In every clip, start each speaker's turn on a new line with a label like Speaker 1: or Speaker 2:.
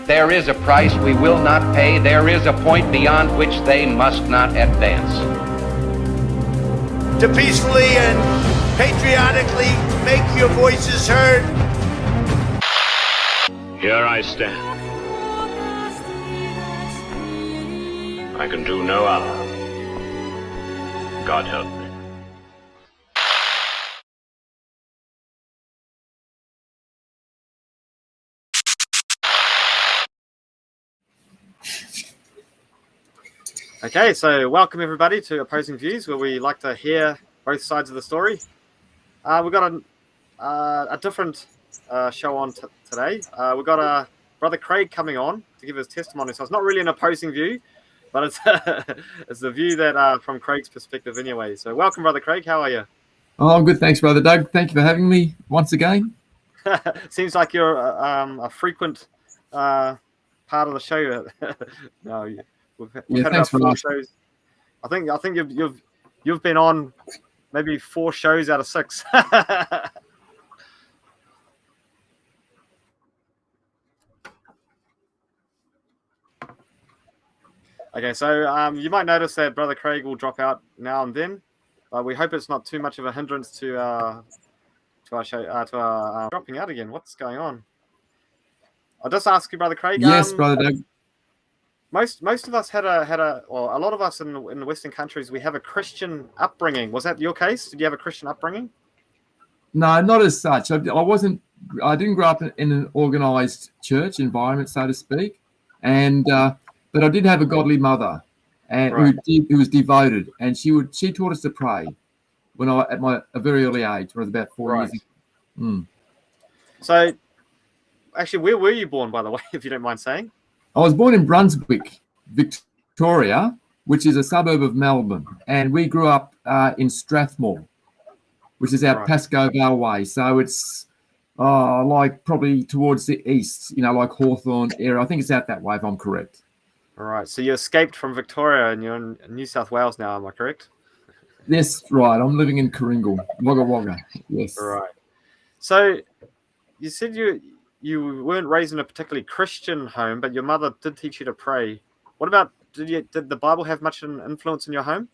Speaker 1: There is a price we will not pay. There is a point beyond which they must not advance.
Speaker 2: To peacefully and patriotically make your voices heard.
Speaker 3: Here I stand. I can do no other. God help me.
Speaker 4: Okay, so welcome everybody to Opposing Views, where we like to hear both sides of the story. We've got a different show on today. We've got Brother Craig coming on to give his testimony. So it's not really an opposing view, but it's it's the view that from Craig's perspective anyway. So welcome, Brother Craig. How are you?
Speaker 5: Oh, I'm good. Thanks, Brother Doug. Thank you for having me once again.
Speaker 4: Seems like you're a frequent part of the show. No, we've had about 4 shows. I think you've been on maybe 4 shows out of 6. Okay, so you might notice that Brother Craig will drop out now and then. We hope it's not too much of a hindrance to our show, dropping out again. What's going on? I'll just ask you, Brother Craig.
Speaker 5: Yes, Brother Doug.
Speaker 4: Most of us had a lot of us in the Western countries, we have a Christian upbringing. Was that your case? Did you have a Christian upbringing?
Speaker 5: No, not as such. I didn't grow up in an organised church environment, so to speak, and but I did have a godly mother, and who was devoted, and she taught us to pray when at a very early age, when I was about 4 years old.
Speaker 4: So, actually, where were you born, by the way, if you don't mind saying?
Speaker 5: I was born in Brunswick, Victoria, which is a suburb of Melbourne, and we grew up in Strathmore, which is out Pascoe Vale way. So it's like probably towards the east, like Hawthorne area. I think it's out that way, if I'm correct.
Speaker 4: All right. So you escaped from Victoria and you're in New South Wales now, am I correct?
Speaker 5: Yes, right. I'm living in Kooringal, Wagga Wagga. Yes.
Speaker 4: All right. So you said you weren't raised in a particularly Christian home, but your mother did teach you to pray. What about, did the Bible have much an influence in your home?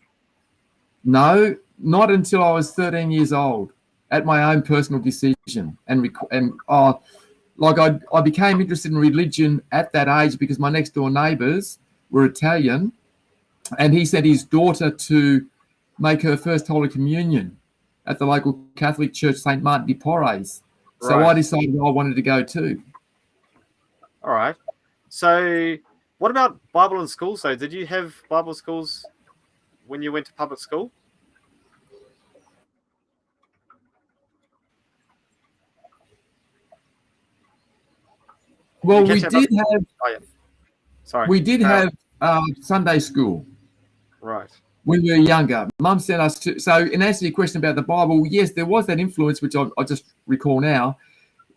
Speaker 5: No, not until I was 13 years old, at my own personal decision. I became interested in religion at that age because my next door neighbours were Italian, and he sent his daughter to make her first Holy Communion at the local Catholic church, St. Martin de Porres. So I decided I wanted to go too.
Speaker 4: All right. So what about Bible in school? So did you have Bible schools when you went to public school?
Speaker 5: Well, we did have.
Speaker 4: Oh, yeah. Sorry.
Speaker 5: We did have Sunday school.
Speaker 4: Right.
Speaker 5: When we were younger, Mum sent us to. So, in answer to your question about the Bible, yes, there was that influence, which I just recall now,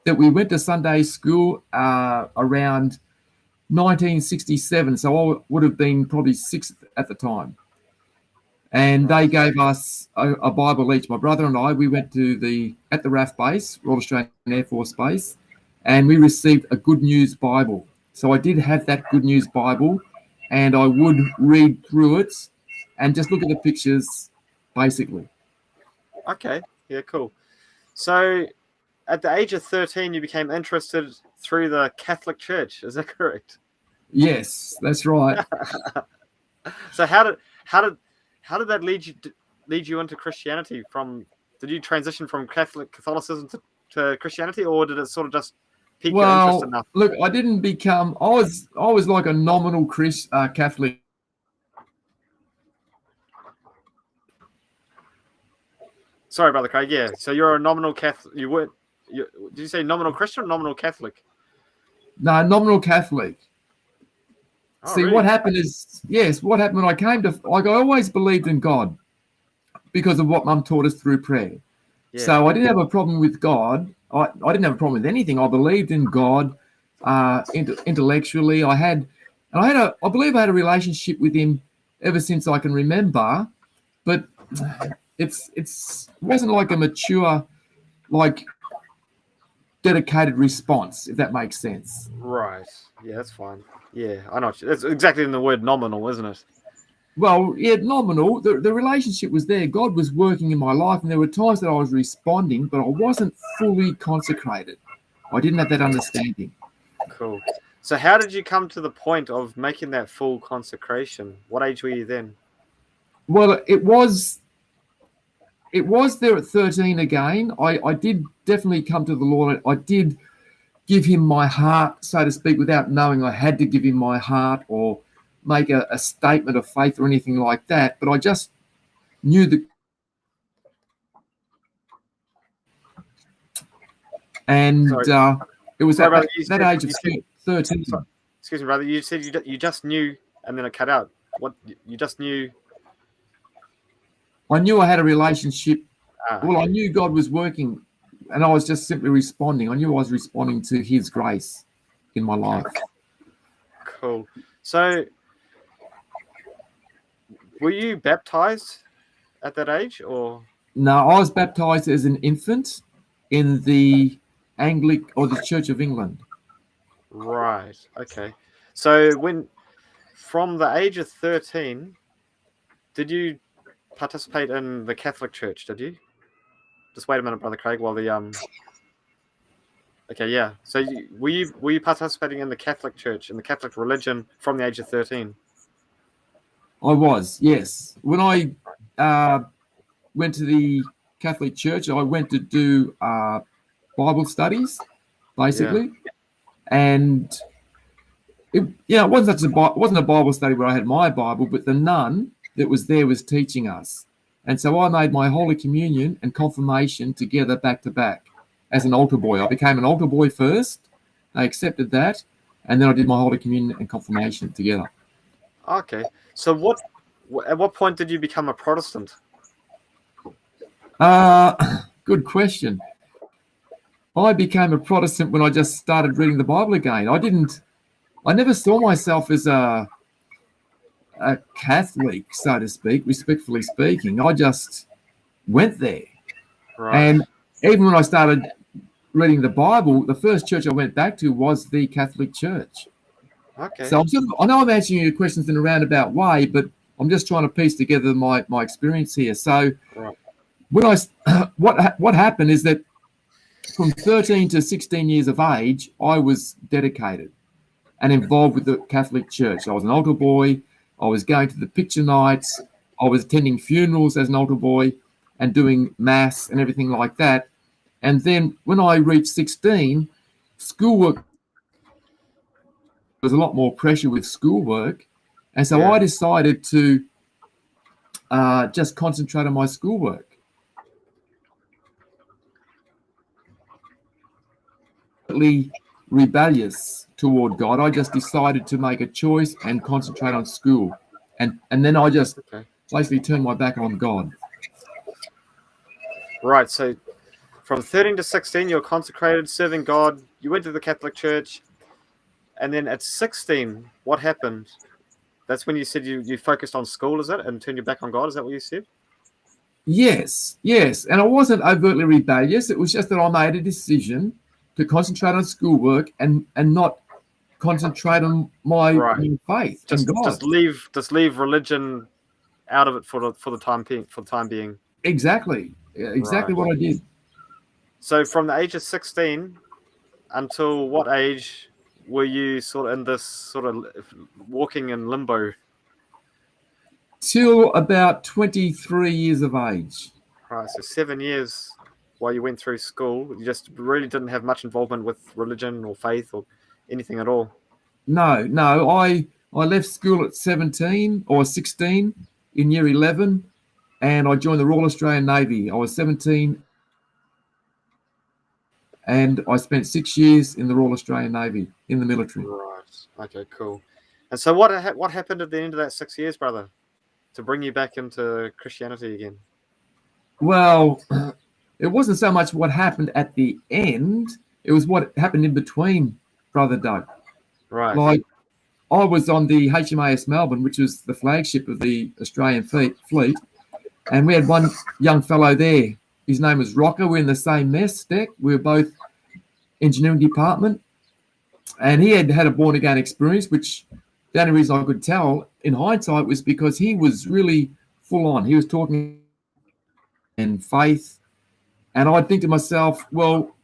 Speaker 5: that we went to Sunday school around 1967. So I would have been probably 6 at the time, and they gave us a Bible each. My brother and I, we went to at the RAF base, Royal Australian Air Force Base, and we received a Good News Bible. So I did have that Good News Bible, and I would read through it and just look at the pictures, basically.
Speaker 4: Okay. Yeah, cool. So at the age of 13, you became interested through the Catholic Church. Is that correct?
Speaker 5: Yes, that's right.
Speaker 4: So how did that lead you into Christianity? Did you transition from Catholicism to Christianity, or did it sort of just pique your interest enough?
Speaker 5: Look, I didn't become. I was like a nominal Catholic.
Speaker 4: Sorry, Brother Craig. Yeah, so you're a nominal Catholic. Did you say nominal Christian or nominal Catholic?
Speaker 5: No, nominal Catholic.
Speaker 4: Oh,
Speaker 5: See,
Speaker 4: really?
Speaker 5: what happened when I came to, I always believed in God because of what Mum taught us through prayer. Yeah. So I didn't have a problem with God. I didn't have a problem with anything. I believed in God intellectually. I believe I had a relationship with Him ever since I can remember, but it wasn't like a mature, like dedicated response, if that makes sense.
Speaker 4: Right. Yeah, that's fine. Yeah, I know. It's exactly in the word nominal, isn't it?
Speaker 5: Well, yeah, nominal. The relationship was there. God was working in my life, and there were times that I was responding, but I wasn't fully consecrated. I didn't have that understanding.
Speaker 4: Cool. So how did you come to the point of making that full consecration? What age were you then?
Speaker 5: Well, it was there at 13 again. I did definitely come to the Lord. I did give him my heart, so to speak, without knowing I had to give him my heart or make a statement of faith or anything like that. But I just knew that. And it was at that age of 13.
Speaker 4: Sorry, excuse me, brother. You said you just knew, and then it cut out. What you just knew?
Speaker 5: I knew I had a relationship. Well, I knew God was working, and I was just simply responding. I knew I was responding to his grace in my life.
Speaker 4: Cool. So, were you baptized at that age, or?
Speaker 5: No, I was baptized as an infant in the Anglican or the Church of England.
Speaker 4: Right. Okay. So, from the age of 13, did you participate in the Catholic Church? Did you? Just wait a minute, Brother Craig, while the Okay, yeah. So were you participating in the Catholic Church, in the Catholic religion, from the age of 13?
Speaker 5: I was, yes. When I went to the Catholic Church, I went to do Bible studies, basically, and it wasn't a Bible study where I had my Bible, but the nun that was there was teaching us. And so I made my Holy Communion and confirmation together back to back as an altar boy. I became an altar boy first. I accepted that. And then I did my Holy Communion and confirmation together.
Speaker 4: Okay. So at what point did you become a Protestant?
Speaker 5: Good question. I became a Protestant when I just started reading the Bible again. I never saw myself as a Catholic, so to speak, respectfully speaking. I just went there.
Speaker 4: Right.
Speaker 5: And even when I started reading the Bible, the first church I went back to was the Catholic Church.
Speaker 4: Okay.
Speaker 5: So I know I'm answering your questions in a roundabout way, but I'm just trying to piece together my experience here. So when what happened is that from 13 to 16 years of age, I was dedicated and involved with the Catholic Church. I was an altar boy. I was going to the picture nights. I was attending funerals as an altar boy and doing mass and everything like that. And then when I reached 16, schoolwork, there was a lot more pressure with schoolwork. And so I decided to just concentrate on my schoolwork. Rebellious toward God. I just decided to make a choice and concentrate on school. And then I just basically turned my back on God.
Speaker 4: Right. So from 13 to 16, you're consecrated, serving God. You went to the Catholic Church. And then at 16, what happened? That's when you said you focused on school, is it? And turned your back on God? Is that what you said?
Speaker 5: Yes. And I wasn't overtly rebellious. It was just that I made a decision to concentrate on schoolwork and not concentrate on my faith.
Speaker 4: Just leave religion out of it for the time being.
Speaker 5: Exactly what I did.
Speaker 4: So from the age of 16 until what age were you sort of in this sort of walking in limbo?
Speaker 5: Till about 23 years of age.
Speaker 4: Right, so 7 years while you went through school, you just really didn't have much involvement with religion or faith or anything at all?
Speaker 5: No. I left school at 17 or 16 in year 11, and I joined the Royal Australian Navy. I was 17, and I spent 6 years in the Royal Australian Navy in the military.
Speaker 4: Right. Okay, cool. And so what happened at the end of that 6 years, brother, to bring you back into Christianity again?
Speaker 5: Well, it wasn't so much what happened at the end. It was what happened in between, Brother Doug.
Speaker 4: Right.
Speaker 5: Like, I was on the HMAS Melbourne, which was the flagship of the Australian fleet, and we had one young fellow there. His name was Rocker. We're in the same mess deck. We were both engineering department, and he had had a born again experience, which the only reason I could tell in hindsight was because he was really full on. He was talking in faith, and I'd think to myself, well,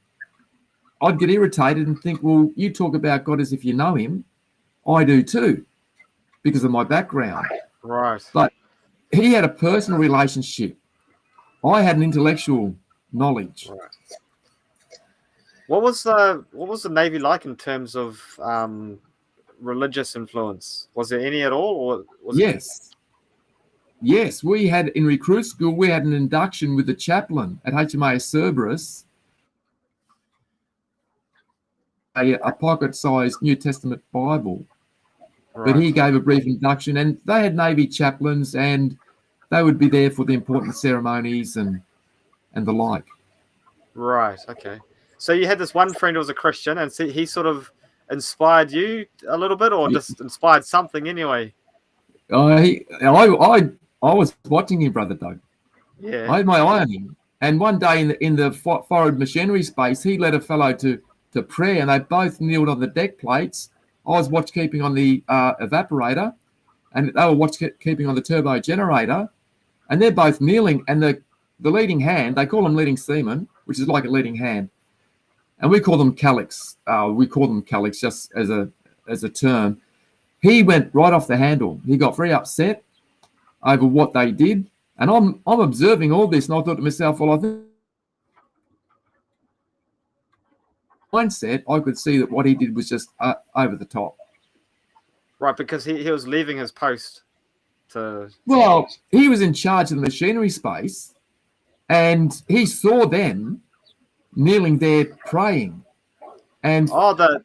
Speaker 5: I'd get irritated and think, well, you talk about God as if you know him. I do too, because of my background.
Speaker 4: Right.
Speaker 5: But he had a personal relationship. I had an intellectual knowledge.
Speaker 4: Right. What was the Navy like in terms of religious influence? Was there any at all, or was
Speaker 5: Yes. Yes, we had in recruit school, we had an induction with the chaplain at HMAS Cerberus, a pocket-sized New Testament Bible. But he gave a brief induction, and they had Navy chaplains, and they would be there for the important ceremonies and the like.
Speaker 4: Right. Okay. So you had this one friend who was a Christian, and he sort of inspired you a little bit, or just inspired something anyway.
Speaker 5: I was watching him, Brother Doug.
Speaker 4: Yeah.
Speaker 5: I had my eye on him, and one day in the forward machinery space, he led a fellow to prayer, and they both kneeled on the deck plates. I was watch-keeping on the evaporator, and they were watch-keeping on the turbo generator, and they're both kneeling, and the leading hand, they call them leading seaman, which is like a leading hand, and we call them calyx. We call them calyx just as a term. He went right off the handle. He got very upset over what they did, and I'm observing all this, and I thought to myself, well, I think mindset, I could see that what he did was just over the top.
Speaker 4: Right, because he was leaving his post to...
Speaker 5: Well, he was in charge of the machinery space, and he saw them kneeling there praying. And
Speaker 4: the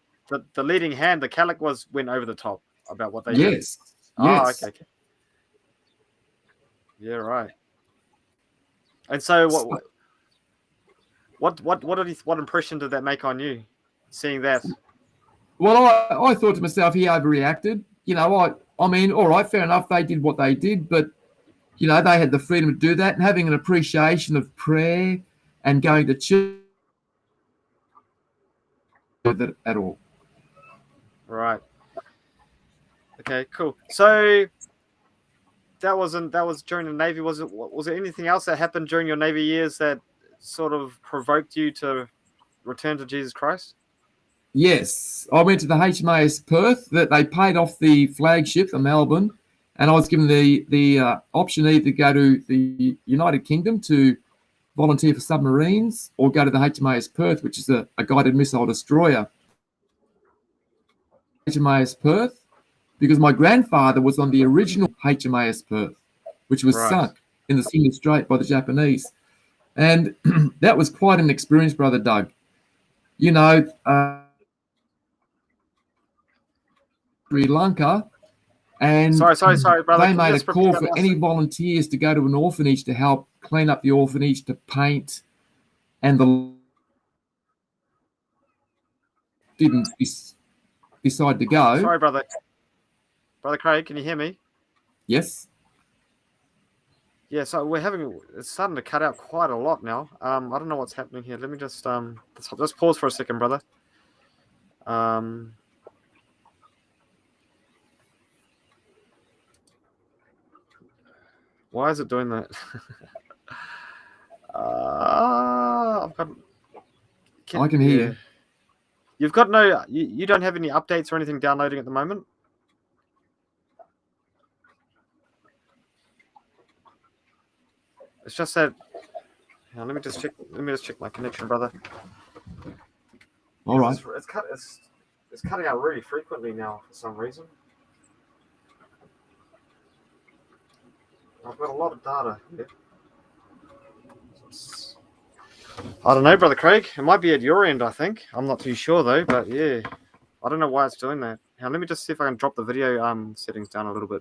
Speaker 4: leading hand, the calic went over the top about what they did.
Speaker 5: Yes.
Speaker 4: Okay. Yeah, right. And so what impression did that make on you, seeing that?
Speaker 5: Well, I thought to myself, he overreacted. You know, I mean, all right, fair enough, they did what they did, but, you know, they had the freedom to do that, and having an appreciation of prayer and going to church with it at all.
Speaker 4: Right. Okay, cool. So that was during the Navy. Was there anything else that happened during your Navy years that sort of provoked you to return to Jesus Christ?
Speaker 5: Yes, I went to the HMAS Perth. That they paid off the flagship, the Melbourne, and I was given the option either to go to the United Kingdom to volunteer for submarines, or go to the HMAS Perth, which is a guided missile destroyer. HMAS Perth, because my grandfather was on the original HMAS Perth, which was sunk in the Singing Strait by the Japanese. And that was quite an experience, Brother Doug. You know, Sri Lanka, and
Speaker 4: sorry, brother.
Speaker 5: they made a call for any volunteers to go to an orphanage to help clean up the orphanage, to paint, and didn't decide to go.
Speaker 4: Sorry, brother. Brother Craig, can you hear me?
Speaker 5: Yes.
Speaker 4: Yeah, so it's starting to cut out quite a lot now. I don't know what's happening here. Let me just pause for a second, brother. Why is it doing that? I
Speaker 5: can hear you.
Speaker 4: You've got you don't have any updates or anything downloading at the moment? It's just that. Let me just check my connection, brother.
Speaker 5: All right.
Speaker 4: It's cutting out really frequently now for some reason. I've got a lot of data here. I don't know, Brother Craig. It might be at your end, I think. I'm not too sure, though. But, yeah, I don't know why it's doing that. Now, let me just see if I can drop the video settings down a little bit.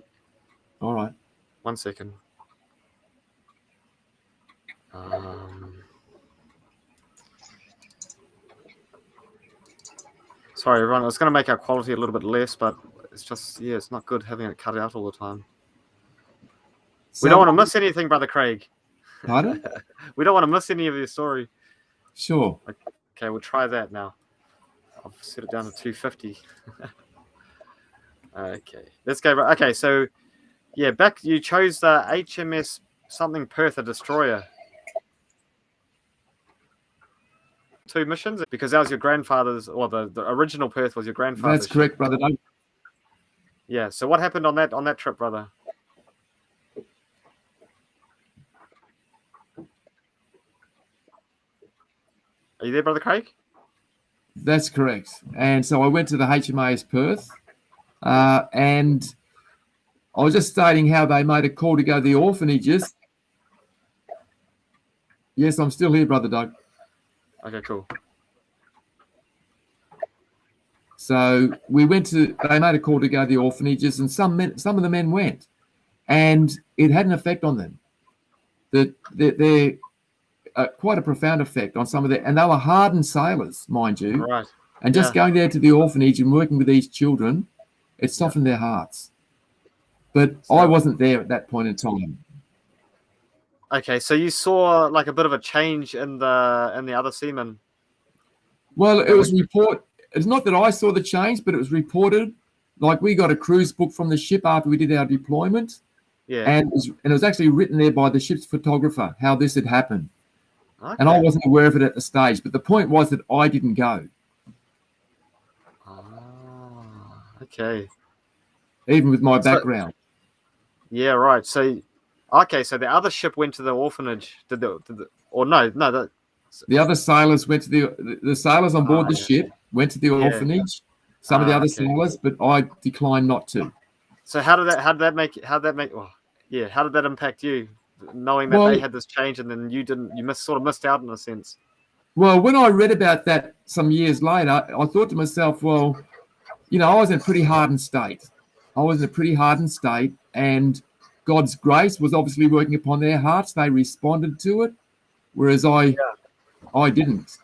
Speaker 5: All right.
Speaker 4: 1 second. Sorry, everyone. I was going to make our quality a little bit less, but it's just, it's not good having it cut out all the time. We don't want to miss anything, Brother Craig.
Speaker 5: Pardon?
Speaker 4: We don't want to miss any of your story.
Speaker 5: Sure.
Speaker 4: Okay, we'll try that now. I've set it down to 250. Okay, let's go. Okay, so yeah, you chose the HMS something Perth, a destroyer. 2 missions because that was your grandfather's, or the original Perth was your grandfather's.
Speaker 5: That's correct, brother. No.
Speaker 4: Yeah. So what happened on that trip, brother? Are you there, brother Craig?
Speaker 5: That's correct. And so I went to the HMAS Perth, and I was just stating how they made a call to go to the orphanages. Yes, I'm still here, brother Doug.
Speaker 4: Okay, cool.
Speaker 5: So they made a call to go to the orphanages, and some of the men went, and it had an effect on them. They're quite a profound effect on some of them, and they were hardened sailors, mind you.
Speaker 4: Right.
Speaker 5: And just going there to the orphanage and working with these children, it softened their hearts. But I wasn't there at that point in time.
Speaker 4: Okay, so you saw like a bit of a change in the other seamen.
Speaker 5: Well, it was it's not that I saw the change, but it was like we got a cruise book from the ship after we did our deployment.
Speaker 4: Yeah.
Speaker 5: And it was actually written there by the ship's photographer, how this had happened.
Speaker 4: Okay.
Speaker 5: And I wasn't aware of it at the stage. But the point was that I didn't go.
Speaker 4: Okay.
Speaker 5: Even with my background.
Speaker 4: Yeah, right. So, okay, so the other ship went to the orphanage. The
Speaker 5: other sailors went to the sailors on board the ship went to the orphanage. Some of the other sailors, but I declined not to.
Speaker 4: So how did that impact you, knowing that they had this change and then you didn't? You sort of missed out in a sense.
Speaker 5: Well, when I read about that some years later, I thought to myself, well, I was in a pretty hardened state. And God's grace was obviously working upon their hearts. They responded to it, whereas I didn't.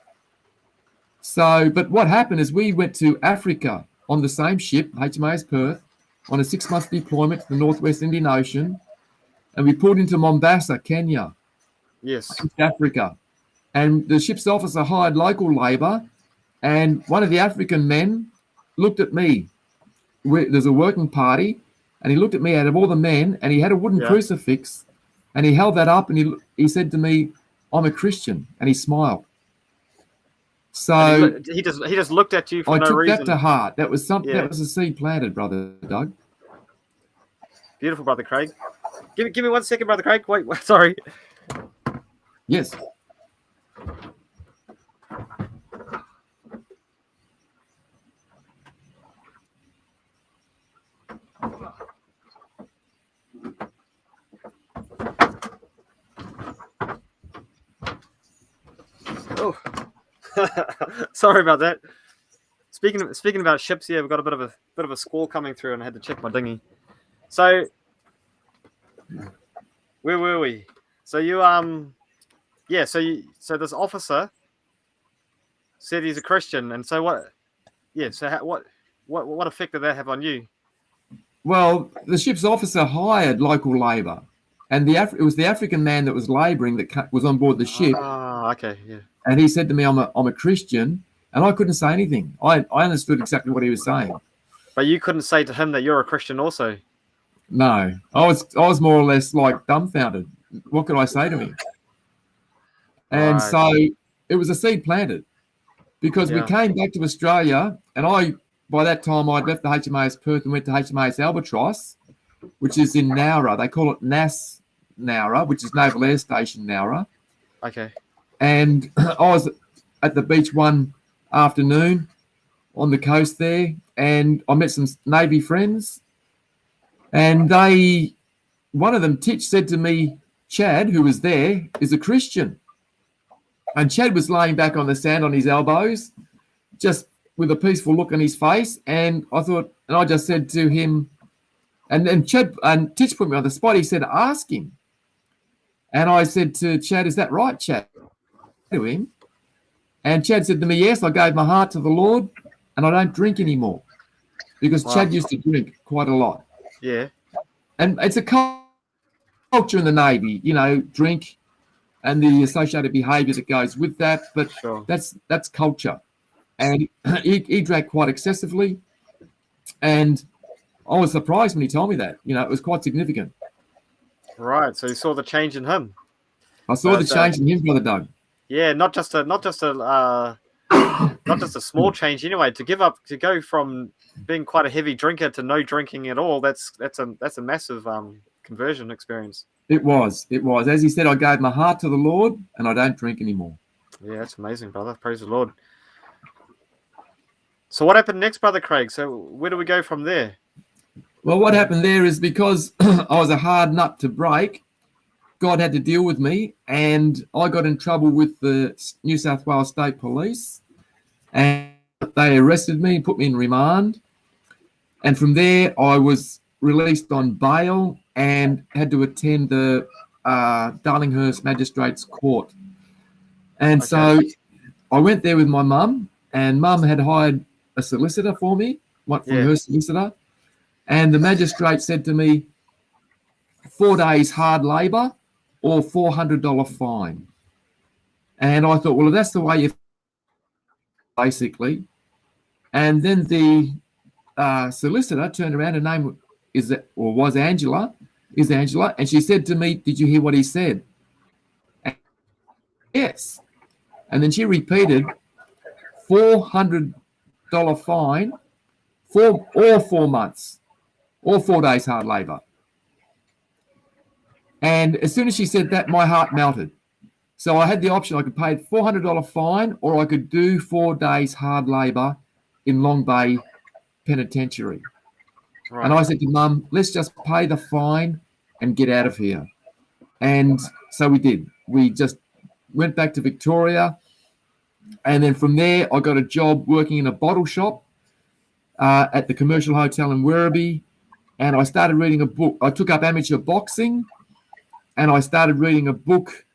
Speaker 5: So, but what happened is we went to Africa on the same ship, HMAS Perth, on a 6-month deployment to the Northwest Indian Ocean, and we pulled into Mombasa, Kenya.
Speaker 4: Yes.
Speaker 5: East Africa. And the ship's officer hired local labour, and one of the African men looked at me. There's a working party, and he looked at me out of all the men, and he had a wooden crucifix, and he held that up, and he said to me, "I'm a Christian," and he smiled. So
Speaker 4: he just looked at you for no reason.
Speaker 5: I took that to heart. That was something. That was a seed planted, brother Doug.
Speaker 4: Beautiful, brother Craig. Give me 1 second, brother Craig. Wait, sorry.
Speaker 5: Yes.
Speaker 4: Oh, sorry about that. Speaking about ships, we've got a bit of a squall coming through, and I had to check my dinghy. So, where were we? So you so this officer said he's a Christian, and so what? Yeah. So what effect did that have on you?
Speaker 5: Well, the ship's officer hired local labour, and it was the African man that was labouring that was on board the ship.
Speaker 4: Oh, okay, yeah.
Speaker 5: And he said to me, "I'm a Christian," and I couldn't say anything. I understood exactly what he was saying.
Speaker 4: But you couldn't say to him that you're a Christian also.
Speaker 5: No, I was more or less like dumbfounded. What could I say to him? And so it was a seed planted, because we came back to Australia, and by that time I'd left the HMAS Perth and went to HMAS Albatross, which is in Nowra. They call it NAS Nowra, which is Naval Air Station Nowra.
Speaker 4: Okay.
Speaker 5: And I was at the beach one afternoon on the coast there, and I met some Navy friends, and one of them, Titch, said to me, Chad, who was there, is a Christian. And Chad was laying back on the sand on his elbows, just with a peaceful look on his face. And I just said to him, and Titch put me on the spot. He said, ask him. And I said to Chad, is that right, Chad? To him. And Chad said to me, yes, I gave my heart to the Lord, and I don't drink anymore. Because Chad used to drink quite a lot.
Speaker 4: Yeah. And
Speaker 5: it's a culture in the Navy, drink and the associated behaviour that goes with that. But that's culture. and he drank quite excessively. And I was surprised when he told me that. It was quite significant.
Speaker 4: Right. So you saw the change in him.
Speaker 5: I saw the change in him, Brother Doug.
Speaker 4: Yeah, not just a small change anyway. To go from being quite a heavy drinker to no drinking at all. That's a massive conversion experience.
Speaker 5: It was. As he said, I gave my heart to the Lord, and I don't drink anymore.
Speaker 4: Yeah, that's amazing, brother. Praise the Lord. So what happened next, Brother Craig? So where do we go from there?
Speaker 5: Well, what happened there is because I was a hard nut to break, God had to deal with me, and I got in trouble with the New South Wales State Police, and they arrested me and put me in remand. And from there, I was released on bail and had to attend the Darlinghurst Magistrates Court. And so I went there with my mum, and mum had hired a solicitor for me, her solicitor. And the magistrate said to me, 4 days hard labour or $400 fine. And I thought, well, if that's the way you basically. And then the solicitor turned around, her name was Angela, and she said to me, did you hear what he said? And yes. And then she repeated, $400 fine for all 4 months, or 4 days hard labour. And as soon as she said that, my heart melted. So I had the option. I could pay a $400 fine, or I could do 4 days hard labour in Long Bay Penitentiary. Right. And I said to Mum, let's just pay the fine and get out of here. And so we did. We just went back to Victoria. And then from there, I got a job working in a bottle shop at the Commercial Hotel in Werribee. And I started reading a book. I took up amateur boxing, and I started reading a book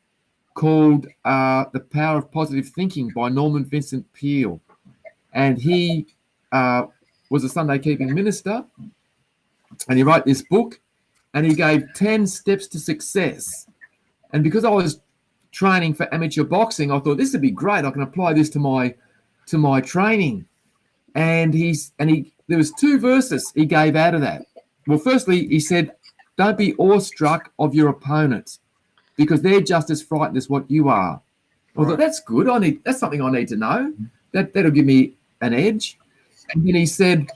Speaker 5: called The Power of Positive Thinking by Norman Vincent Peale. And he was a Sunday keeping minister, and he wrote this book, and he gave 10 steps to success. And because I was training for amateur boxing, I thought this would be great. I can apply this to my training. And there was 2 verses he gave out of that. Well, firstly, he said, don't be awestruck of your opponents, because they're just as frightened as what you are. I thought, that's good. That's something I need to know. That'll give me an edge. And then he said,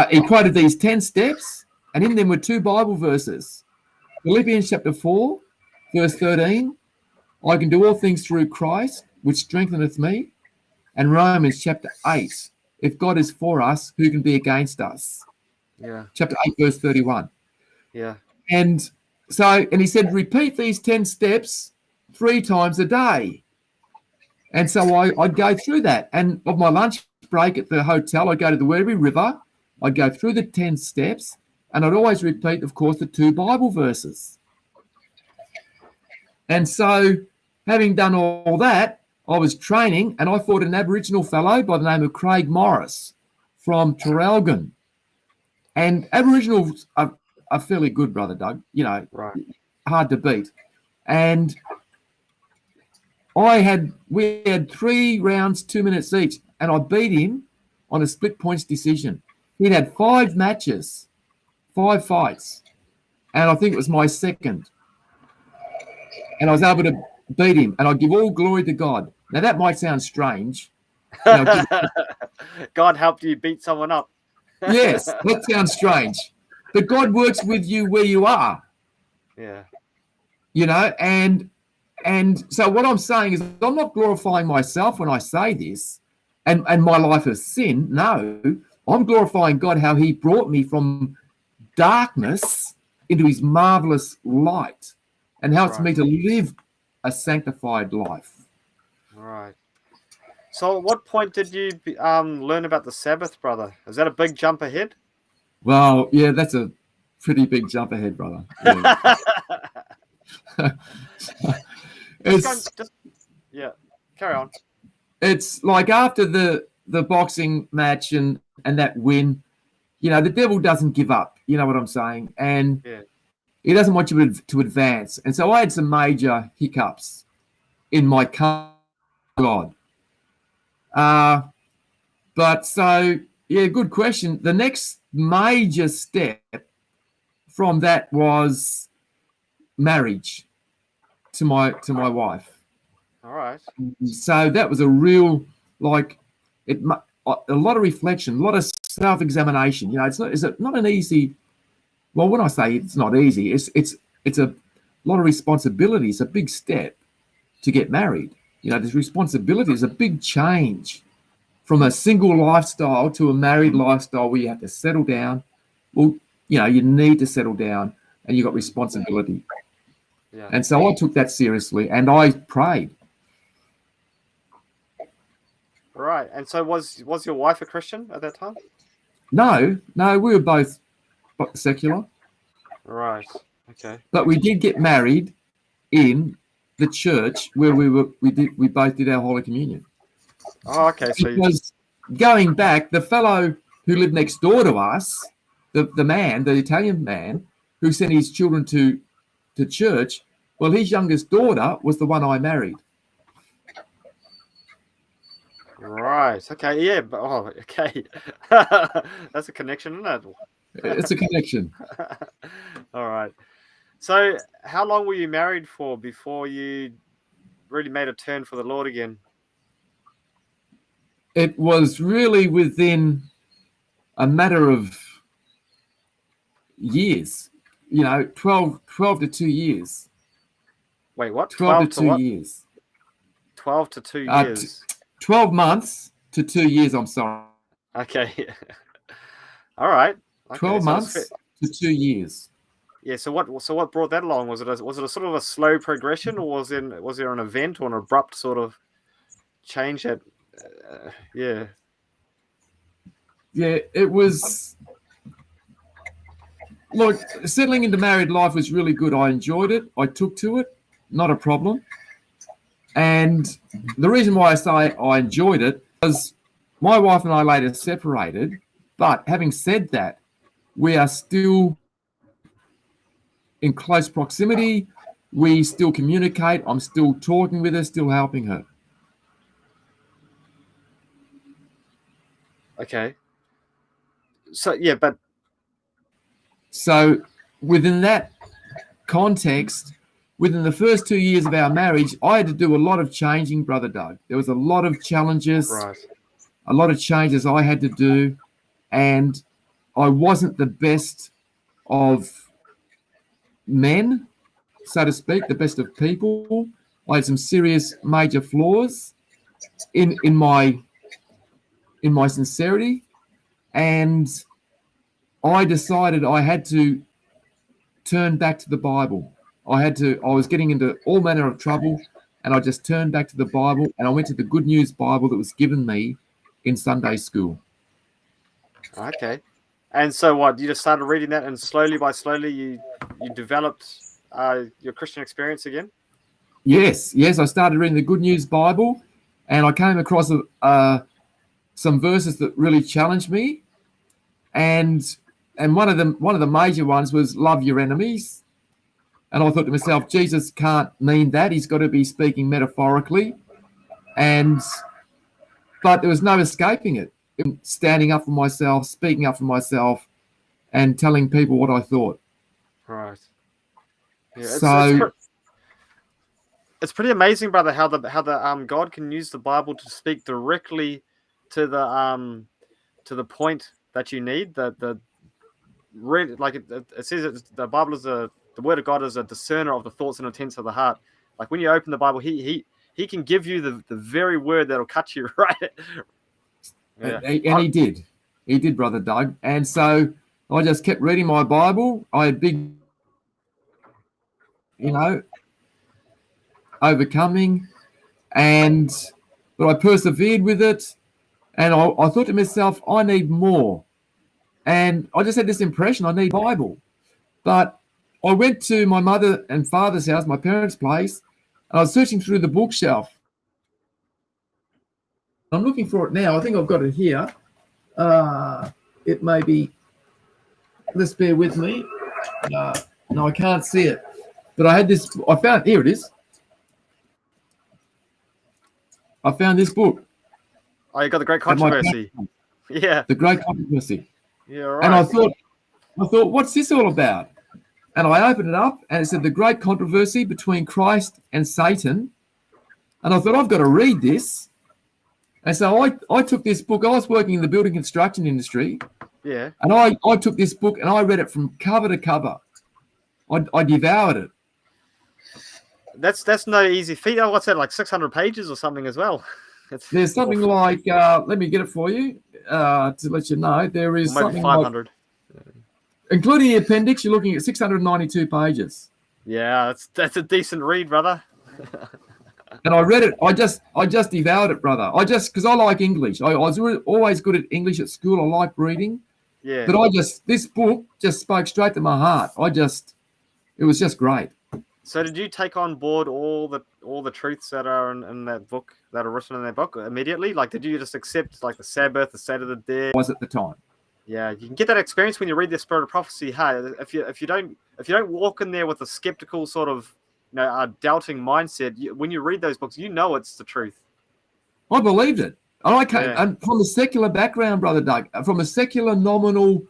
Speaker 5: he quoted these 10 steps, and in them were 2 Bible verses. Philippians chapter 4, verse 13, I can do all things through Christ, which strengtheneth me. And Romans chapter 8, if God is for us, who can be against us?
Speaker 4: Yeah.
Speaker 5: Chapter 8, verse 31.
Speaker 4: Yeah.
Speaker 5: And he said, repeat these 10 steps 3 times a day. And so I'd go through that. And of my lunch break at the hotel, I'd go to the Werribee River, I'd go through the 10 steps, and I'd always repeat, of course, the 2 Bible verses. And so, having done all that, I was training, and I fought an Aboriginal fellow by the name of Craig Morris from Traralgon. And Aboriginals are fairly good, Brother Doug, hard to beat. And we had 3 rounds, 2 minutes each, and I beat him on a split points decision. He'd had 5 matches, 5 fights, and I think it was my second. And I was able to beat him, and I give all glory to God. Now, that might sound strange.
Speaker 4: God helped you beat someone up.
Speaker 5: Yes, that sounds strange. But God works with you where you are.
Speaker 4: Yeah.
Speaker 5: And so what I'm saying is I'm not glorifying myself when I say this and my life of sin. No, I'm glorifying God, how he brought me from darkness into his marvelous light, and how it's me to live a sanctified life.
Speaker 4: Right. So at what point did you learn about the Sabbath, brother? Is that a big jump ahead?
Speaker 5: Well, yeah, that's a pretty big jump ahead, brother. Yeah.
Speaker 4: Carry on.
Speaker 5: It's like after the boxing match and that win, the devil doesn't give up. You know what I'm saying? And he doesn't want you to advance. And so I had some major hiccups in my God. But so, yeah, good question. The next major step from that was marriage to my wife.
Speaker 4: All right.
Speaker 5: So that was a real, like, a lot of reflection, a lot of self-examination. You know, it's not an easy. Well, when I say it's not easy, it's a lot of responsibility. It's a big step to get married. You know, there's responsibility. It's a big change from a single lifestyle to a married lifestyle where you have to settle down. Well, you know, you need to settle down, and you've got responsibility.
Speaker 4: Yeah.
Speaker 5: And so I took that seriously, and I prayed.
Speaker 4: Right. And so was your wife a Christian at that time?
Speaker 5: No, we were both secular,
Speaker 4: Right. Okay.
Speaker 5: but we did get married in the church where we both did our Holy Communion.
Speaker 4: Oh, okay. So
Speaker 5: Because going back, the fellow who lived next door to us, the Italian man who sent his children to church, well, his youngest daughter was the one I married.
Speaker 4: right. Okay. Yeah. But, oh, okay. That's a connection, isn't it?
Speaker 5: It's a connection.
Speaker 4: All right. So, how long were you married for before you really made a turn for the Lord again?
Speaker 5: It was really within a matter of years, you know, 12 to 2 years.
Speaker 4: Wait, what?
Speaker 5: 12 to 2
Speaker 4: what?
Speaker 5: years.
Speaker 4: 12 to 2 years.
Speaker 5: 12 months to 2 years, I'm sorry.
Speaker 4: Okay. All right. Okay,
Speaker 5: 12
Speaker 4: so
Speaker 5: months to 2 years.
Speaker 4: Yeah. So what brought that along? Was it a sort of a slow progression, or was there an event or an abrupt sort of change that? Yeah.
Speaker 5: Yeah, it was. Look, settling into married life was really good. I enjoyed it. I took to it. Not a problem. And the reason why I say I enjoyed it was my wife and I later separated. But having said that, we are still in close proximity. We still communicate. I'm still talking with her, still helping her.
Speaker 4: Okay. So yeah, but
Speaker 5: So within that context, within the first 2 years of our marriage, I had to do a lot of changing, Brother Doug. There was a lot of challenges,
Speaker 4: right.
Speaker 5: a lot of changes I had to do, and I wasn't the best of men, so to speak, the best of people. I had some serious major flaws in my sincerity, and I decided I had to turn back to the Bible. I was getting into all manner of trouble, and I just turned back to the Bible, and I went to the Good News Bible that was given me in Sunday school.
Speaker 4: Okay. And so what? You just started reading that, and slowly you developed your Christian experience again?
Speaker 5: Yes, I started reading the Good News Bible, and I came across some verses that really challenged me, and one of the major ones was love your enemies. And I thought to myself, Jesus can't mean that. He's got to be speaking metaphorically. But there was no escaping it. Standing up for myself, speaking up for myself, and telling people what I thought.
Speaker 4: Right. Yeah, it's pretty amazing, brother, how the God can use the Bible to speak directly to the point that you need. It says the Bible is the Word of God is a discerner of the thoughts and intents of the heart. Like when you open the Bible, he can give you the very word that'll cut you right.
Speaker 5: Yeah. And he did, Brother Doug. And so I just kept reading my Bible. I had big, overcoming, but I persevered with it. And I thought to myself, I need more. And I just had this impression, I need Bible. But I went to my mother and father's house, my parents' place, and I was searching through the bookshelf. I'm looking for it now. I think I've got it here. It may be, let's bear with me. No, I can't see it. But here it is. I found this book.
Speaker 4: Oh, you got the great
Speaker 5: at my
Speaker 4: controversy.
Speaker 5: platform,
Speaker 4: Yeah.
Speaker 5: the great controversy.
Speaker 4: Yeah, right.
Speaker 5: And I thought, what's this all about? And I opened it up, and it said the great controversy between Christ and Satan. And I thought, I've got to read this. And so I took this book. I was working in the building construction industry,
Speaker 4: Yeah.
Speaker 5: and I took this book and I read it from cover to cover. I devoured it.
Speaker 4: That's no easy feat. Oh, what's that, like 600 pages or something as well?
Speaker 5: There's something like, let me get it for you to let you know. There is
Speaker 4: maybe
Speaker 5: something
Speaker 4: 500.
Speaker 5: like, including the appendix, you're looking at 692 pages.
Speaker 4: Yeah, that's a decent read, brother.
Speaker 5: And I read it. I just devoured it, brother. Because I like English. I was always good at English at school. I like reading.
Speaker 4: Yeah.
Speaker 5: But this book just spoke straight to my heart. It was just great.
Speaker 4: So did you take on board all the truths that are in that book, that are written in that book immediately? Like, did you just accept like the Sabbath, the state of the dead?
Speaker 5: Was at the time.
Speaker 4: Yeah, you can get that experience when you read the Spirit of Prophecy. Hey, if you don't walk in there with a skeptical sort of doubting mindset, when you read those books, it's the truth.
Speaker 5: I believed it. And from a secular background, Brother Doug, from a secular, nominal,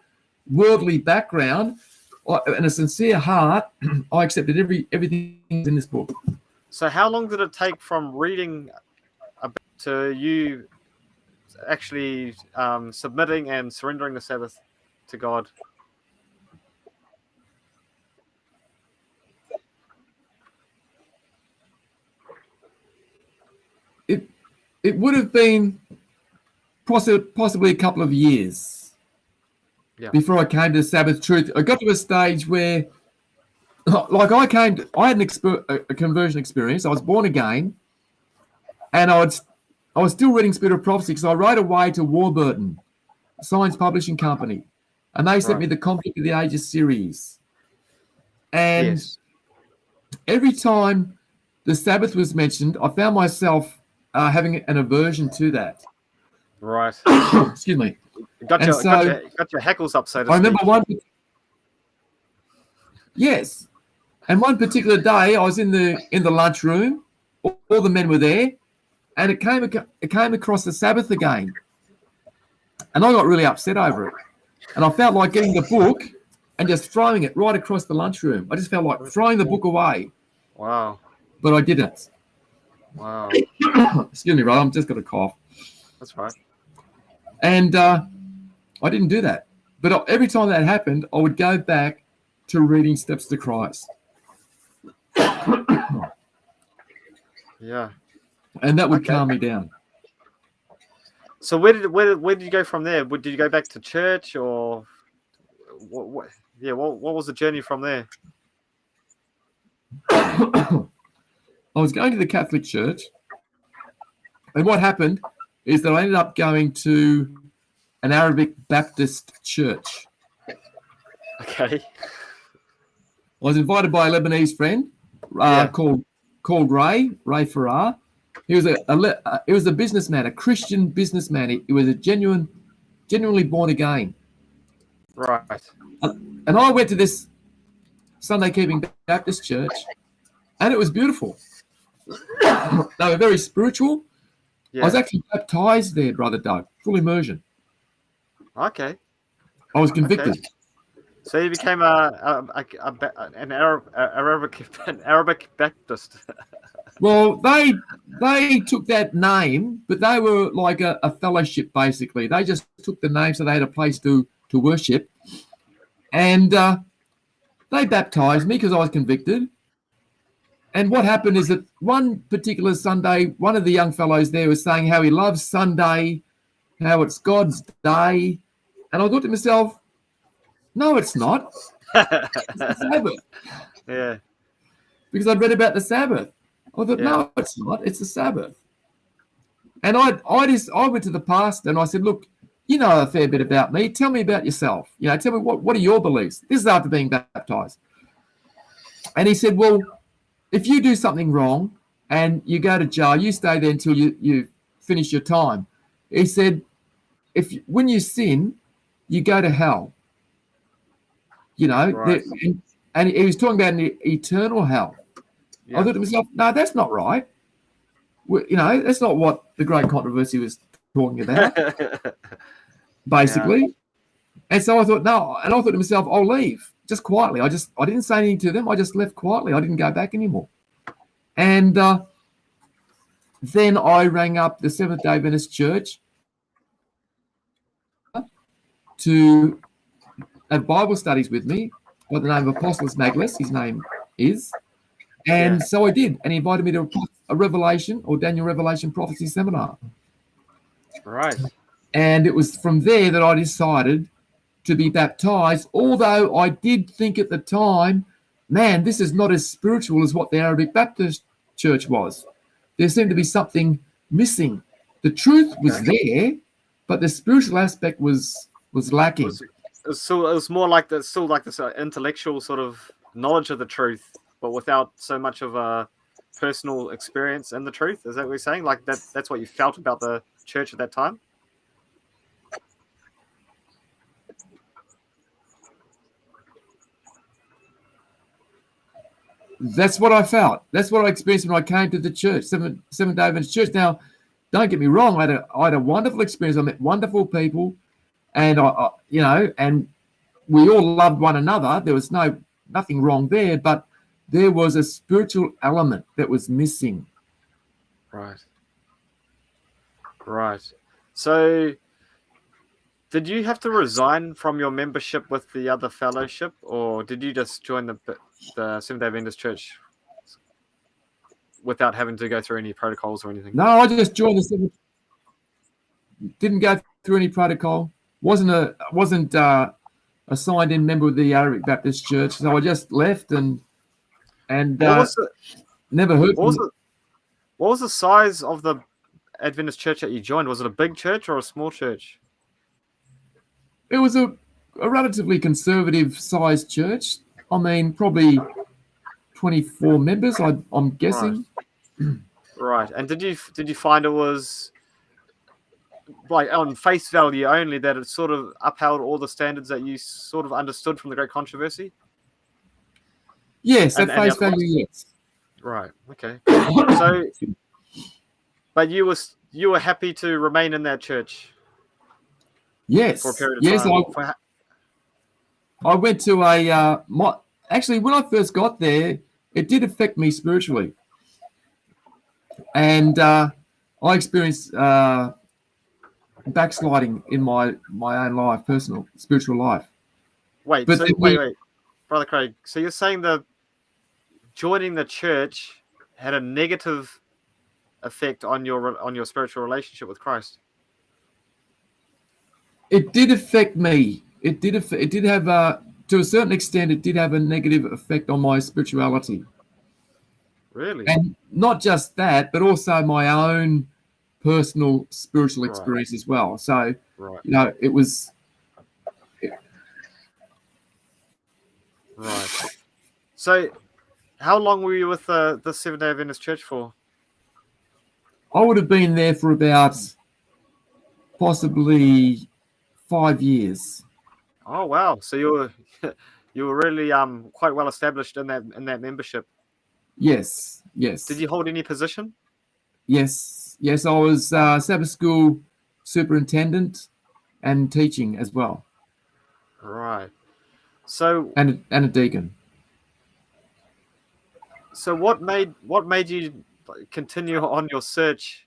Speaker 5: worldly background, and a sincere heart, I accepted everything in this book.
Speaker 4: So how long did it take from reading to you actually submitting and surrendering the Sabbath to God?
Speaker 5: It would have been possibly a couple of years before I came to Sabbath truth. I got to a stage where, like, I had a conversion experience. I was born again, and I was still reading Spirit of Prophecy because I wrote away to Warburton, a science publishing company, and they sent me the Conflict of the Ages series. And every time the Sabbath was mentioned, I found myself having an aversion to that.
Speaker 4: Right.
Speaker 5: Excuse me.
Speaker 4: Got your hackles up, so to
Speaker 5: I remember
Speaker 4: speak.
Speaker 5: Yes. And one particular day I was in the lunchroom, all the men were there, and it came across the Sabbath again. And I got really upset over it. And I felt like getting the book and just throwing it right across the lunchroom. I just felt like throwing the book away.
Speaker 4: Wow.
Speaker 5: But I didn't.
Speaker 4: Wow.
Speaker 5: Excuse me, brother. I'm just got a cough.
Speaker 4: That's right.
Speaker 5: And I didn't do that. But every time that happened, I would go back to reading Steps to Christ.
Speaker 4: Yeah.
Speaker 5: And that would calm me down.
Speaker 4: So where did you go from there? Did you go back to church, or what was the journey from there?
Speaker 5: I was going to the Catholic Church, and what happened is that I ended up going to an Arabic Baptist church.
Speaker 4: Okay.
Speaker 5: I was invited by a Lebanese friend called Ray Farrar. He was a businessman, a Christian businessman. He was a genuinely born again.
Speaker 4: Right.
Speaker 5: And I went to this Sunday Keeping Baptist church, and it was beautiful. They were very spiritual. Yeah. I was actually baptized there, Brother Doug, full immersion.
Speaker 4: Okay.
Speaker 5: I was convicted.
Speaker 4: Okay. So you became an Arabic Baptist.
Speaker 5: Well, they took that name, but they were like a fellowship, basically. They just took the name so they had a place to worship. And they baptized me because I was convicted. And what happened is that one particular Sunday, one of the young fellows there was saying how he loves Sunday, how it's God's day. And I thought to myself, no, it's not. It's the Sabbath.
Speaker 4: Yeah.
Speaker 5: Because I'd read about the Sabbath. I thought, no, it's not. It's the Sabbath. And I went to the pastor and I said, look, you know a fair bit about me. Tell me about yourself. Tell me what are your beliefs? This is after being baptized. And he said, well, if you do something wrong and you go to jail, you stay there until you finish your time. He said, when you sin, you go to hell. Right. And he was talking about an eternal hell. I thought to myself, no, that's not right. That's not what the great controversy was talking about, basically. And so I thought, no, and I thought to myself, I'll leave just quietly. I didn't say anything to them. I just left quietly. I didn't go back anymore. And then I rang up the Seventh-day Adventist Church to have Bible studies with me by the name of Apostles Maglis, his name is. And so I did. And he invited me to a Revelation or Daniel Revelation Prophecy Seminar.
Speaker 4: Right.
Speaker 5: And it was from there that I decided to be baptized, although I did think at the time, man, this is not as spiritual as what the Arabic Baptist Church was. There seemed to be something missing. The truth was there, but the spiritual aspect was lacking.
Speaker 4: It was more like this intellectual sort of knowledge of the truth, but without so much of a personal experience in the truth. Is that what you're saying? Like that's what you felt about the church at that time?
Speaker 5: That's what I felt. That's what I experienced when I came to the church, Seventh-day Adventist Church. Now, don't get me wrong. I had a wonderful experience. I met wonderful people, and and we all loved one another. There was nothing wrong there, but there was a spiritual element that was missing.
Speaker 4: Right. So, did you have to resign from your membership with the other fellowship, or did you just join the Seventh-day Adventist Church without having to go through any protocols or anything?
Speaker 5: No, I just joined the Seventh. Didn't go through any protocol. Wasn't a signed-in member of the Arabic Baptist Church, so I just left and never heard.
Speaker 4: What was the size of the Adventist church that you joined? Was it a big church or a small church?
Speaker 5: It was a relatively conservative sized church. I mean, probably 24 members, I'm guessing.
Speaker 4: Right. And did you find it was like on face value only that it sort of upheld all the standards that you sort of understood from the Great Controversy?
Speaker 5: Yes, at face value, yes.
Speaker 4: Right. Okay. So, but you were happy to remain in that church.
Speaker 5: Yes.
Speaker 4: For a period of time.
Speaker 5: Yes, I went to actually, when I first got there, it did affect me spiritually. And I experienced backsliding in my own life, personal, spiritual life.
Speaker 4: Wait, Brother Craig. So you're saying that joining the church had a negative effect on your spiritual relationship with Christ?
Speaker 5: It did affect me. It did have to a certain extent. It did have a negative effect on my spirituality.
Speaker 4: Really?
Speaker 5: And not just that, but also my own personal spiritual experience as well. So, it was.
Speaker 4: Right. So, how long were you with the Seventh-day Adventist Church for?
Speaker 5: I would have been there for about possibly 5 years.
Speaker 4: Oh wow! So you were really quite well established in that membership.
Speaker 5: Yes.
Speaker 4: Did you hold any position?
Speaker 5: Yes. I was Sabbath school superintendent and teaching as well.
Speaker 4: Right. So
Speaker 5: and a deacon. So
Speaker 4: what made you continue on your search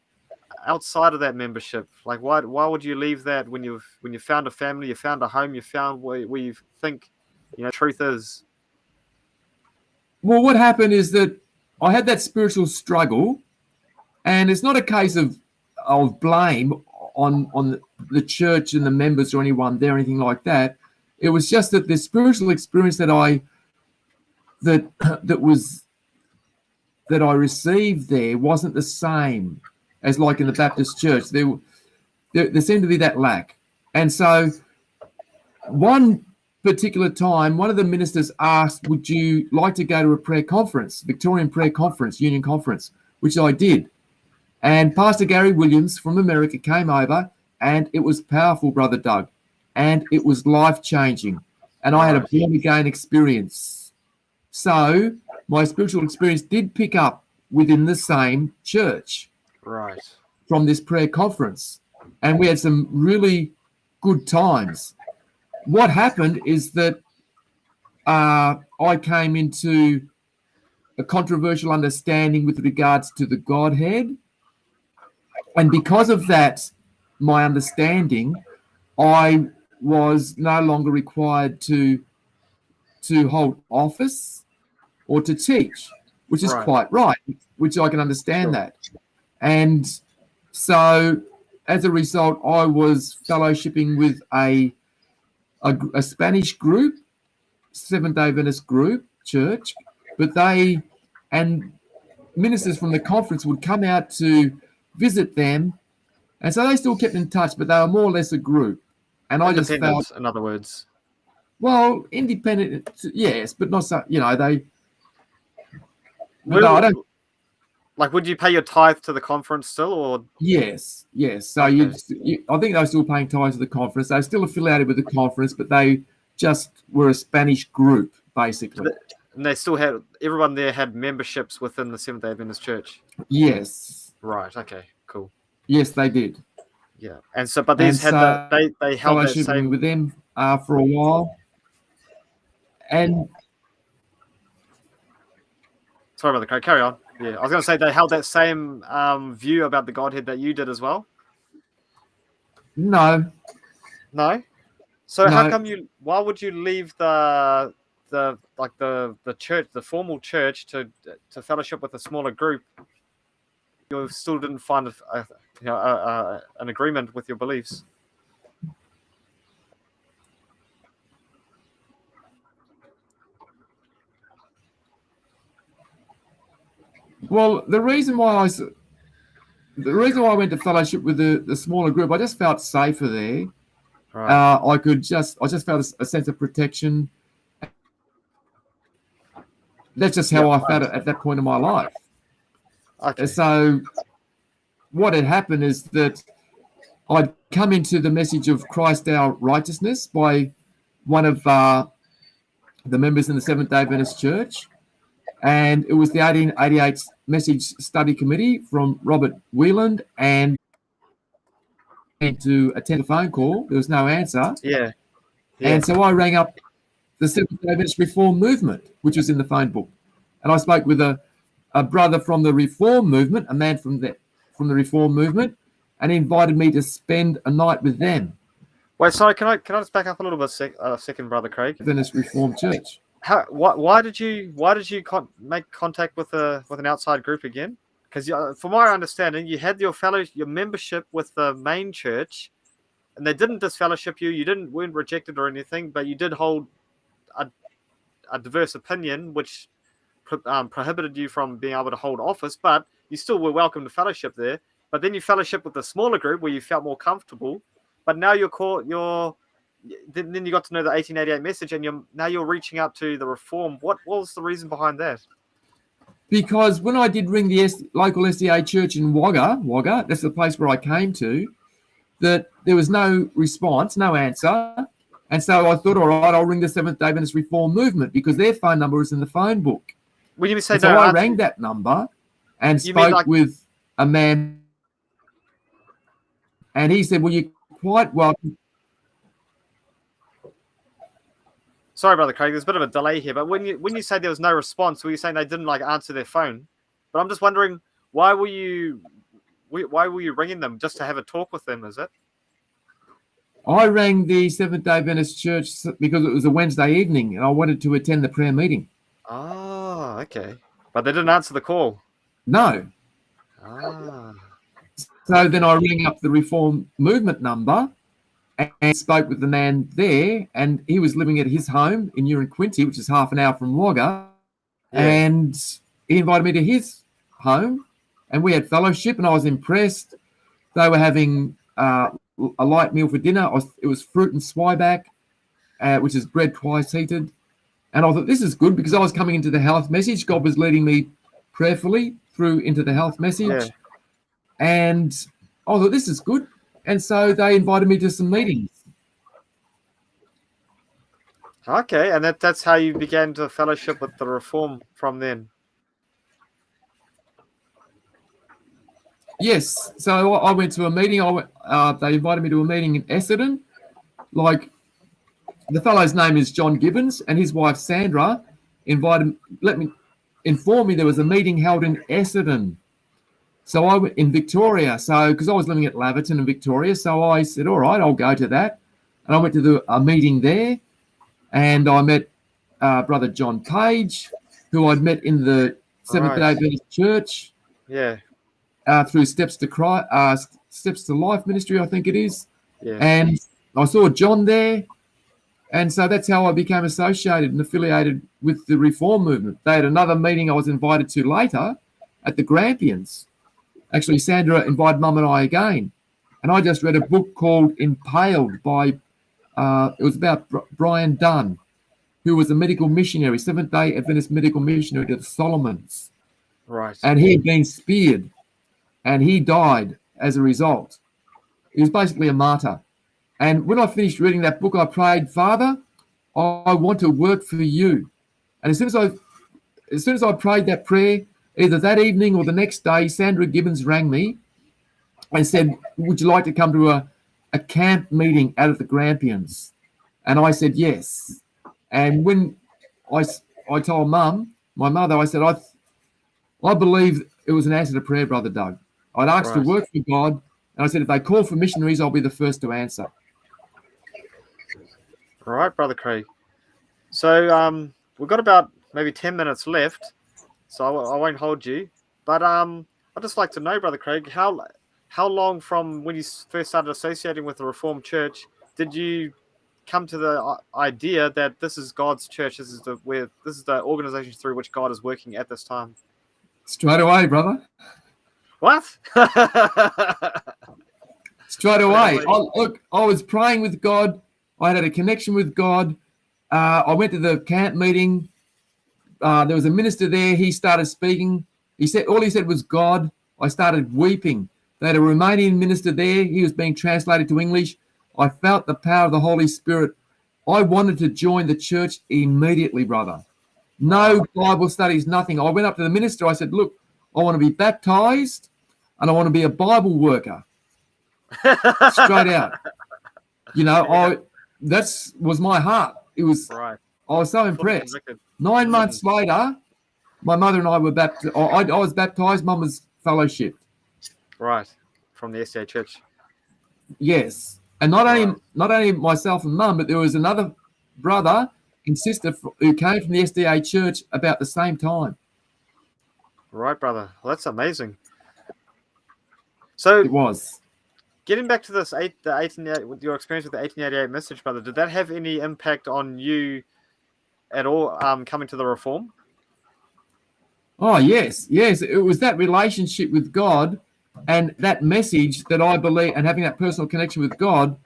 Speaker 4: outside of that membership? Like why would you leave that when you found a family, you found a home, you found where you think truth is?
Speaker 5: Well, what happened is that I had that spiritual struggle, and it's not a case of blame on the church and the members or anyone there or anything like that. It was just that the spiritual experience that I received there wasn't the same as like in the Baptist church. There seemed to be that lack. And so one particular time, one of the ministers asked, would you like to go to a prayer conference, Victorian Prayer Conference, Union Conference, which I did. And Pastor Gary Williams from America came over, and it was powerful, Brother Doug, and it was life-changing. And I had a born-again experience. So my spiritual experience did pick up within the same church.
Speaker 4: Right.
Speaker 5: From this prayer conference. and we had some really good times. What happened is that I came into a controversial understanding with regards to the Godhead. And because of that, my understanding, I was no longer required to hold office or to teach, which is
Speaker 4: Right.
Speaker 5: quite right, which I can understand
Speaker 4: Sure.
Speaker 5: that. And so as a result, I was fellowshipping with a Spanish group, Seventh-day Adventist group, church, but they and ministers from the conference would come out to visit them. And so they still kept in touch, but they were more or less a group. And I just
Speaker 4: Independent,
Speaker 5: felt,
Speaker 4: in other words.
Speaker 5: well, independent, yes, but not so, you know, they.
Speaker 4: Would,
Speaker 5: No, I don't.
Speaker 4: like, would you pay your tithe to the conference still, or?
Speaker 5: Yes. So
Speaker 4: Okay.
Speaker 5: I think they were still paying tithes to the conference. They were still affiliated with the conference, but they just were a Spanish group, basically.
Speaker 4: And they still had, everyone there had memberships within the Seventh-day Adventist Church.
Speaker 5: Yes.
Speaker 4: Right. Okay. Cool.
Speaker 5: Yes, they did.
Speaker 4: Yeah. And so, but these
Speaker 5: And
Speaker 4: had
Speaker 5: so
Speaker 4: they held that
Speaker 5: fellowshipping
Speaker 4: same.
Speaker 5: with them for a while. And
Speaker 4: Sorry about the Craig. Carry on. Yeah, I was going to say they held that same view about the Godhead that you did as well.
Speaker 5: no,
Speaker 4: No. So how
Speaker 5: No.
Speaker 4: come you? Why would you leave the church, the formal church, to fellowship with a smaller group? You still didn't find an agreement with your beliefs.
Speaker 5: well, the reason why I went to fellowship with the smaller group, I just felt safer there.
Speaker 4: Right.
Speaker 5: I just felt a sense of protection. That's just how I felt it at that point in my life.
Speaker 4: Okay.
Speaker 5: So what had happened is that I'd come into the message of Christ our righteousness by one of the members in the Seventh-day Adventist Church, and it was the 1888 Message Study Committee from Robert Wheeland, and to attend a phone call. There was no answer.
Speaker 4: Yeah.
Speaker 5: And so I rang up the Seventh-day Adventist Reform Movement, which was in the phone book. And I spoke with a brother from the Reform Movement, a man from the Reform Movement, and he invited me to spend a night with them.
Speaker 4: Wait, sorry. Can I just back up a little bit, second, Brother Craig?
Speaker 5: Adventist Reform Church.
Speaker 4: Why did you make contact with an outside group again? Because from my understanding, you had your membership with the main church, and they didn't disfellowship you. You weren't rejected or anything, but you did hold a diverse opinion, which prohibited you from being able to hold office. But you still were welcome to fellowship there. But then you fellowship with the smaller group where you felt more comfortable. But now then you got to know the 1888 message, and now you're reaching out to the Reform. What was the reason behind that?
Speaker 5: Because when I did ring the local SDA church in Wagga, that's the place where I came to, that there was no response, no answer. And so I thought, all right, I'll ring the Seventh-day Adventist Reform Movement because their phone number is in the phone book.
Speaker 4: When you say
Speaker 5: and so I rang that number and spoke with a man, and he said, well, you're quite welcome.
Speaker 4: Sorry, Brother Craig, there's a bit of a delay here, but when you say there was no response, were you saying they didn't answer their phone? But I'm just wondering, why were you ringing them? Just to have a talk with them, is it?
Speaker 5: I rang the Seventh-day Adventist Church because it was a Wednesday evening and I wanted to attend the prayer meeting.
Speaker 4: Oh, okay. But they didn't answer the call?
Speaker 5: No.
Speaker 4: Ah.
Speaker 5: So then I rang up the Reform Movement number and spoke with the man there, and he was living at his home in Uranquinty, which is half an hour from Wagga, and he invited me to his home, and we had fellowship, and I was impressed. They were having a light meal for dinner. It was fruit and swieback, which is bread twice heated, and I thought, this is good, because I was coming into the health message. God was leading me prayerfully through into the health message, and I thought, this is good. And so they invited me to some meetings.
Speaker 4: Okay, and that's how you began to fellowship with the Reform from then.
Speaker 5: Yes. So I went to a meeting. They invited me to a meeting in Essendon. Like, the fellow's name is John Gibbons, and his wife Sandra let me inform me there was a meeting held in Essendon. So I went in Victoria. So because I was living at Laverton in Victoria, so I said, all right, I'll go to that. And I went to a meeting there, and I met Brother John Page, who I'd met in the Seventh-day Adventist Church.
Speaker 4: Yeah.
Speaker 5: Through Steps to Life ministry, I think it is.
Speaker 4: Yeah.
Speaker 5: And I saw John there. And so that's how I became associated and affiliated with the Reform movement. They had another meeting I was invited to later at the Grampians. Actually, Sandra invited Mum and I again. And I just read a book called Impaled by, it was about Brian Dunn, who was a medical missionary, Seventh-day Adventist medical missionary to the Solomons.
Speaker 4: Right.
Speaker 5: And he had been speared, and he died as a result. He was basically a martyr. And when I finished reading that book, I prayed, Father, I want to work for you. And as soon as I prayed that prayer, either that evening or the next day, Sandra Gibbons rang me and said, would you like to come to a camp meeting out of the Grampians? And I said, yes. And when I told Mum, my mother, I said, I believe it was an answer to prayer, Brother Doug. I'd asked to work for God, and I said, if they call for missionaries, I'll be the first to answer.
Speaker 4: All right, Brother Craig. So we've got about maybe 10 minutes left, so I won't hold you. But I'd just like to know, Brother Craig, how long from when you first started associating with the Reformed Church did you come to the idea that this is God's church, this is the organization through which God is working at this time?
Speaker 5: Straight away, brother.
Speaker 4: What?
Speaker 5: Straight away. I was praying with God. I had a connection with God. I went to the camp meeting. There was a minister there. He started speaking. All he said was God. I started weeping. They had a Romanian minister there. He was being translated to English. I felt the power of the Holy Spirit. I wanted to join the church immediately, brother. No Bible studies, nothing. I went up to the minister. I said, look, I want to be baptized and I want to be a Bible worker. Straight out. That was my heart. It was. Right. I was so impressed. 9 months later, my mother and I were baptized. I was baptized. Mum was fellowship.
Speaker 4: Right, from the SDA Church.
Speaker 5: Yes, and not only myself and Mum, but there was another brother and sister who came from the SDA Church about the same time.
Speaker 4: Right, brother. Well, that's amazing. So
Speaker 5: it was.
Speaker 4: Getting back to this, with your experience with the 1888 message, brother, did that have any impact on you at all, coming to the Reform?
Speaker 5: Oh, yes. It was that relationship with God and that message that I believe, and having that personal connection with God,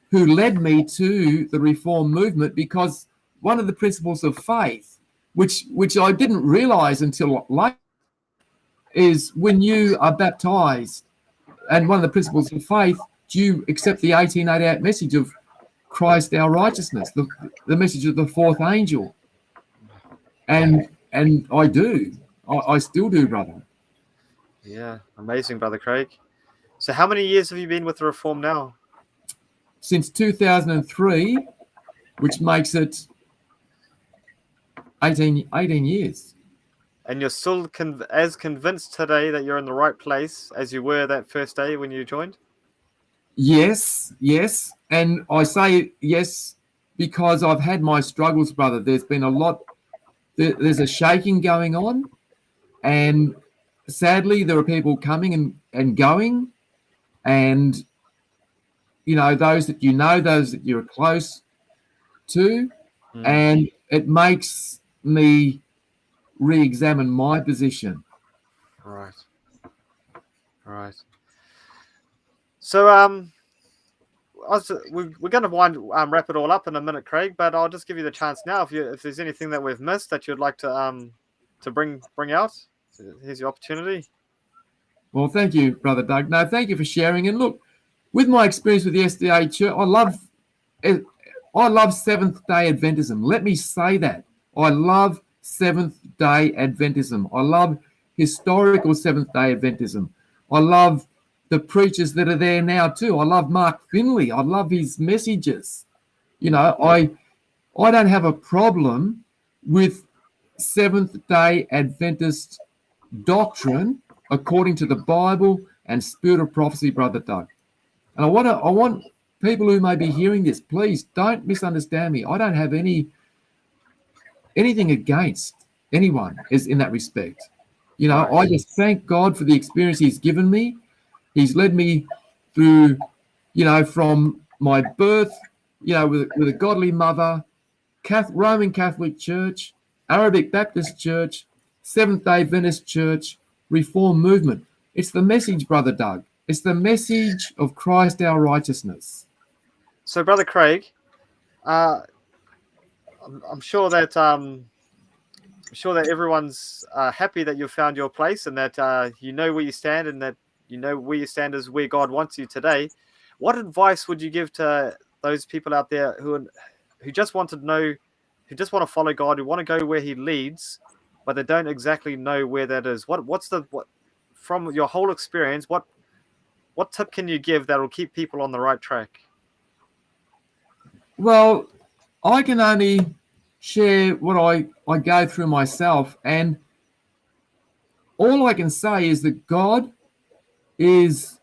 Speaker 5: who led me to the Reform movement, because one of the principles of faith, which I didn't realize until late, is when you are baptized, and one of the principles of faith, do you accept the 1888 message of Christ our righteousness, the message of the fourth angel? And I do. I still do, brother.
Speaker 4: Yeah, amazing, Brother Craig. So how many years have you been with the Reform now?
Speaker 5: Since 2003, which makes it 18 years. And
Speaker 4: you're still as convinced today that you're in the right place as you were that first day when you joined?
Speaker 5: Yes. And I say yes because I've had my struggles, brother. There's been a lot. There's a shaking going on. And sadly, there are people coming and going. And, those that those that you're close to. And it makes me re-examine my position.
Speaker 4: Right. So we're going to wrap it all up in a minute, Craig. But I'll just give you the chance now. If there's anything that we've missed that you'd like to bring out, here's your opportunity.
Speaker 5: Well, thank you, Brother Doug. No, thank you for sharing. And look, with my experience with the SDA Church, I love Seventh-day Adventism. Let me say that. I love Seventh-day Adventism. I love historical Seventh-day Adventism. I love the preachers that are there now too. I love Mark Finley. I love his messages. You know, I don't have a problem with Seventh-day Adventist doctrine according to the Bible and spirit of prophecy, Brother Doug. And I want people who may be hearing this, please don't misunderstand me. I don't have anything against anyone is in that respect. You know, I just thank God for the experience he's given me. He's led me through, you know, from my birth, you know, with a godly mother, Roman Catholic Church, Arabic Baptist Church, Seventh-day Adventist Church, Reform movement. It's the message, Brother Doug. It's the message of Christ our righteousness.
Speaker 4: So, Brother Craig, I'm sure that everyone's happy that you've found your place and that you know where you stand and that you know where you stand is where God wants you today. What advice would you give to those people out there who just want to know, who just want to follow God, who want to go where He leads, but they don't exactly know where that is? What from your whole experience? What tip can you give that will keep people on the right track?
Speaker 5: Well, I can only share what I go through myself, and all I can say is that God is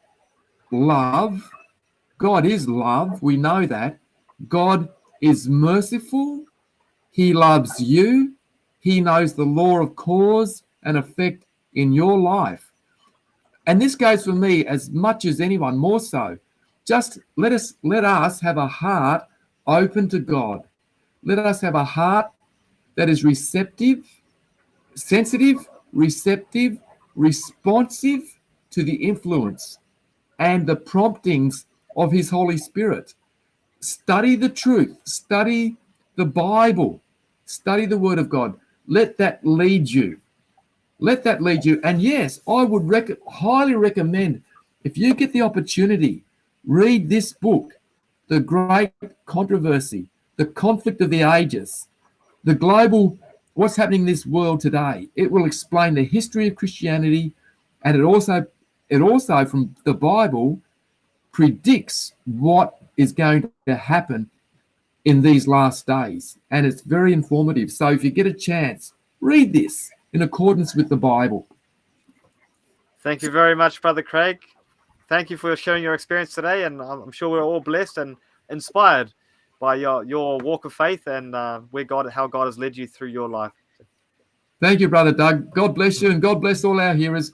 Speaker 5: love. God is love. We know that. God is merciful. He loves you. He knows the law of cause and effect in your life. And this goes for me as much as anyone, more so. Just let us have a heart open to God. Let us have a heart that is receptive, sensitive, receptive, responsive to the influence and the promptings of His Holy Spirit. Study the truth. Study the Bible. Study the Word of God. Let that lead you. Let that lead you. And yes, I would highly recommend, if you get the opportunity, read this book, The Great Controversy, The Conflict of the Ages, the global, what's happening in this world today. It will explain the history of Christianity, and it also from the Bible predicts what is going to happen in these last days. And it's very informative. So if you get a chance, read this in accordance with the Bible.
Speaker 4: Thank you very much, Brother Craig. Thank you for sharing your experience today, and I'm sure we're all blessed and inspired by your walk of faith and how God has led you through your life.
Speaker 5: Thank you, Brother Doug. God bless you, and God bless all our hearers.